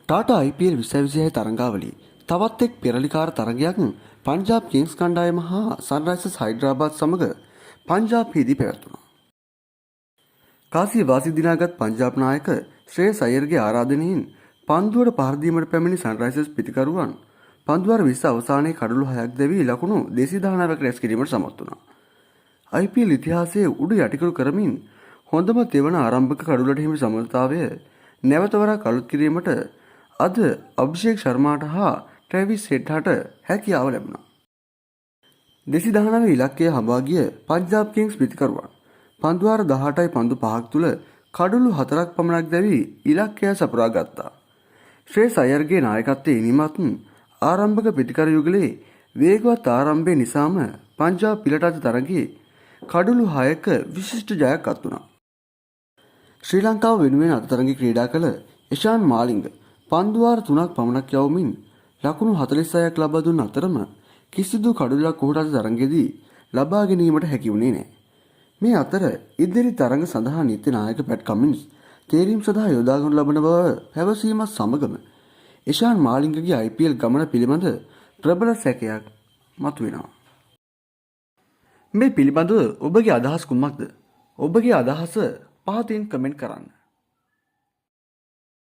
Tata IPL 2026 තරඟාවලියේ තවත් එක් පෙරලිකාර තරගයක් Punjab kings කණ්ඩායම හා සන්රයිසර්ස් හයිඩ්‍රාබාද් සමග පංජාබ්හිදී පැවැත්වුණා. කාසිය වාසි දිනාගත් පංජාබ් නායක ශ්‍රේයස් අය්‍යර්ගේ ආරාධනයෙන් පන්දුවට පහර දීමට පැමිණි සන්රයිසර්ස් පිතිකරුවන් පන්දුවාර 20 අවසානයේ කඩලු 6ක් දැවී ලකුණු 219ක් රැස් කිරීමට සමත් වුණා. IPL ඉතිහාසයේ උඩු යටිකුරු කරමින් හොඳම තෙවන ආරම්භක කඩුලට හිමි සමතාවය නැවත වරක් අලුත් කිරීමට අද අභිෂේක් ශර්මාට හා ට්‍රැවිස් හෙඩ්ට හැකියාව ලැබුණා. 219 ඉලක්කය හඹා ගිය පංජාබ් කිංස් පිතිකරුවන් පන්දුවාර 18යි පන්දු 5ක් තුල කඩලු 4ක් පමණක් දැවී ඉලක්කය සපුරා ගත්තා. ශ්‍රේයස් අය්‍යර්ගේ නායකත්වයේ ඉනිමත් ආරම්භක පිතිකර යුගලේ වේගවත් ආරම්භය නිසාම පංජාබ් පිලට අද තරගයේ කඩලු 6ක විශිෂ්ට ජයක් අත් වුණා. ශ්‍රී ලංකාව වෙනුවෙන් අද තරගයේ ක්‍රීඩා කළ ඉෂාන් මාලිංග පන්දුවාර 3ක් පමණක් යවමින් ලකුණු 46ක් ලබා දුන් අතරම කිසිදු කඩුලක් ඔහුට අද තරගයේදී ලබා ගැනීමට හැකි වුණේ නැහැ. මේ අතර ඉදිරි තරග සඳහා නීති නායක පැට් කමින්ස් තේරීම් සඳහා යොදා ගනු ලබන බව පැවසීමත් සමගම ඉෂාන් මාලිංගගේ IPL ගමන පිළිබඳ ප්‍රබල සැකයක් මතුවෙනවා. මේ පිළිබඳව ඔබගේ අදහස් කුමක්ද? ඔබගේ අදහස පහතින් කමෙන්ට් කරන්න.